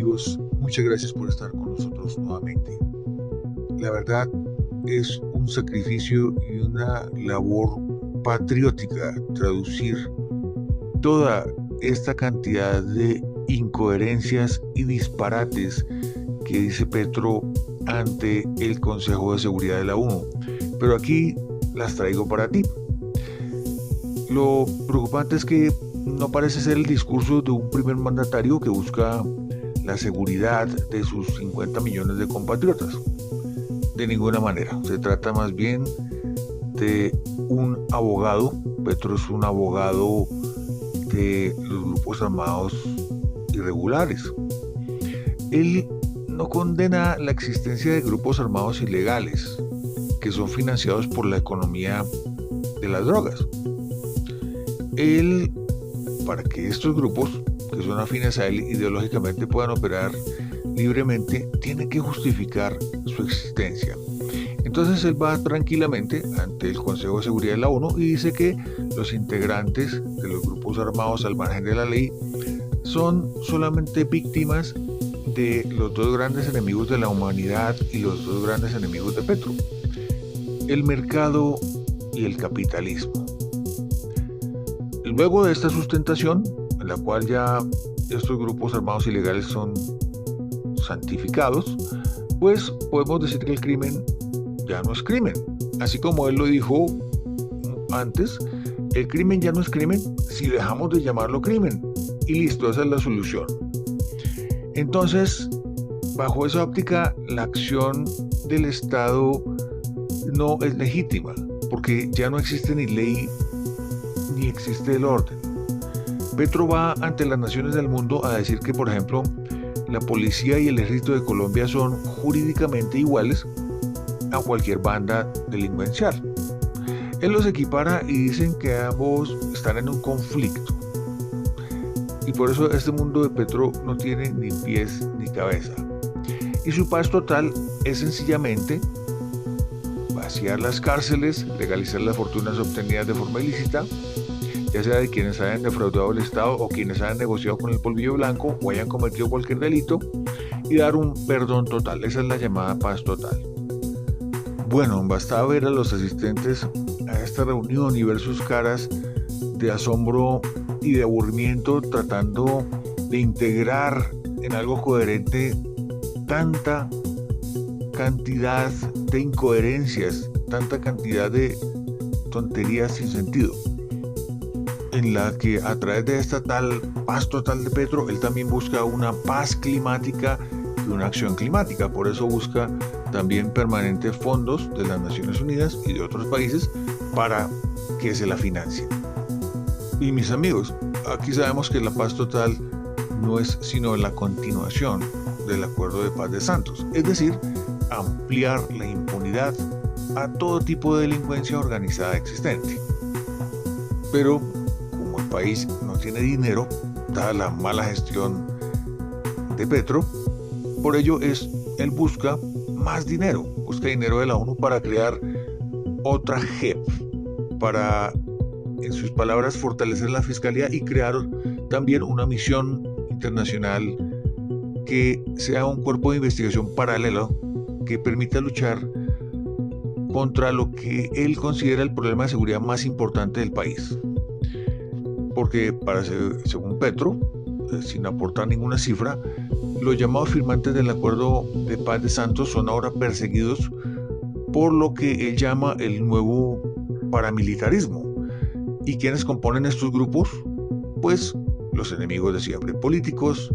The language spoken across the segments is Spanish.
amigos, muchas gracias por estar con nosotros nuevamente. La verdad es un sacrificio y una labor patriótica traducir toda esta cantidad de incoherencias y disparates que dice Petro ante el Consejo de Seguridad de la ONU. Pero aquí las traigo para ti. Lo preocupante es que no parece ser el discurso de un primer mandatario que busca la seguridad de sus 50 millones de compatriotas. De ninguna manera. Se trata más bien de un abogado. Petro es un abogado de los grupos armados irregulares. Él no condena la existencia de grupos armados ilegales que son financiados por la economía de las drogas. Él, para que estos grupos que son afines a él ideológicamente puedan operar libremente, tiene que justificar su existencia. Entonces él va tranquilamente ante el Consejo de Seguridad de la ONU y dice que los integrantes de los grupos armados al margen de la ley son solamente víctimas de los dos grandes enemigos de la humanidad y los dos grandes enemigos de Petro: el mercado y el capitalismo. Luego de esta sustentación, en la cual ya estos grupos armados ilegales son santificados, pues podemos decir que el crimen ya no es crimen. Así como él lo dijo antes, el crimen ya no es crimen si dejamos de llamarlo crimen. Y listo, esa es la solución. Entonces, bajo esa óptica, la acción del Estado no es legítima, porque ya no existe ni ley ni existe el orden. Petro va ante las naciones del mundo a decir que, por ejemplo, la policía y el ejército de Colombia son jurídicamente iguales a cualquier banda delincuencial. Él los equipara y dicen que ambos están en un conflicto. Y por eso este mundo de Petro no tiene ni pies ni cabeza. Y su paz total es sencillamente vaciar las cárceles, legalizar las fortunas obtenidas de forma ilícita, ya sea de quienes hayan defraudado al Estado o quienes hayan negociado con el polvillo blanco o hayan cometido cualquier delito, y dar un perdón total. Esa es la llamada paz total. Bueno, bastaba ver a los asistentes a esta reunión y ver sus caras de asombro y de aburrimiento tratando de integrar en algo coherente tanta cantidad de incoherencias, tanta cantidad de tonterías sin sentido, en la que a través de esta tal paz total de Petro, él también busca una paz climática y una acción climática. Por eso busca también permanentes fondos de las Naciones Unidas y de otros países para que se la financien. Y mis amigos, aquí sabemos que la paz total no es sino la continuación del Acuerdo de Paz de Santos, es decir, ampliar la impunidad a todo tipo de delincuencia organizada existente. Pero como el país no tiene dinero, dada la mala gestión de Petro, por ello él busca más dinero, busca dinero de la ONU para crear otra JEP, para, en sus palabras, fortalecer la fiscalía y crear también una misión internacional que sea un cuerpo de investigación paralelo que permita luchar contra lo que él considera el problema de seguridad más importante del país. Porque según Petro, sin aportar ninguna cifra, los llamados firmantes del Acuerdo de Paz de Santos son ahora perseguidos por lo que él llama el nuevo paramilitarismo. ¿Y quiénes componen estos grupos? Pues los enemigos de siempre, políticos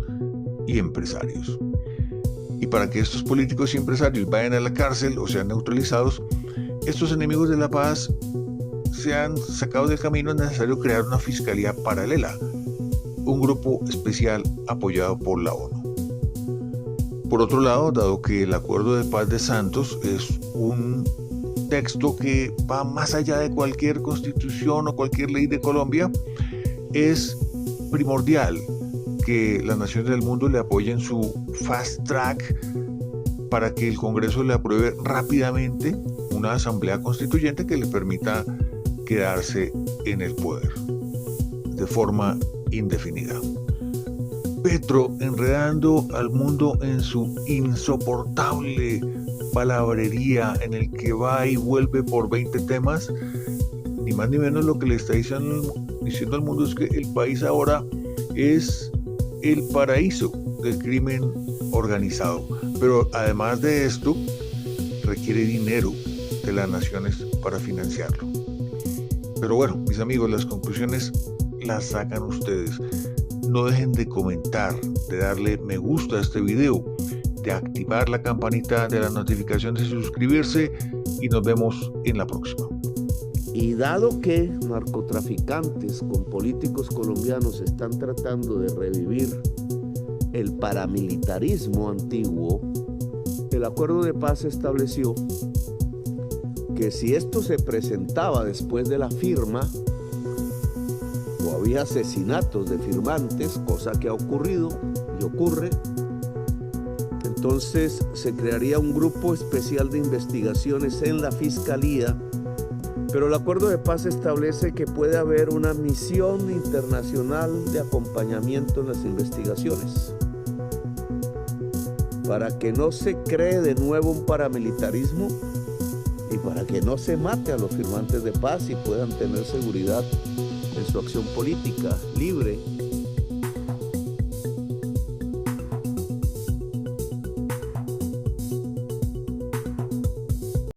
y empresarios. Y para que estos políticos y empresarios vayan a la cárcel o sean neutralizados, estos enemigos de la paz sean sacados del camino, es necesario crear una fiscalía paralela, un grupo especial apoyado por la ONU. Por otro lado, dado que el Acuerdo de Paz de Santos es un texto que va más allá de cualquier constitución o cualquier ley de Colombia, es primordial que las naciones del mundo le apoyen su fast track para que el Congreso le apruebe rápidamente una asamblea constituyente que le permita quedarse en el poder de forma indefinida. Petro enredando al mundo en su insoportable palabrería en el que va y vuelve por 20 temas, ni más ni menos lo que le está diciendo al mundo es que el país ahora es el paraíso del crimen organizado. Pero además de esto, requiere dinero de las naciones para financiarlo. Pero bueno, mis amigos, las conclusiones las sacan ustedes. No dejen de comentar, de darle me gusta a este video, de activar la campanita de las notificaciones y suscribirse, y nos vemos en la próxima. Y dado que narcotraficantes con políticos colombianos están tratando de revivir el paramilitarismo antiguo, el acuerdo de paz estableció que si esto se presentaba después de la firma o había asesinatos de firmantes, cosa que ha ocurrido y ocurre, entonces se crearía un grupo especial de investigaciones en la Fiscalía. Pero el acuerdo de paz establece que puede haber una misión internacional de acompañamiento en las investigaciones para que no se cree de nuevo un paramilitarismo y para que no se mate a los firmantes de paz y puedan tener seguridad en su acción política libre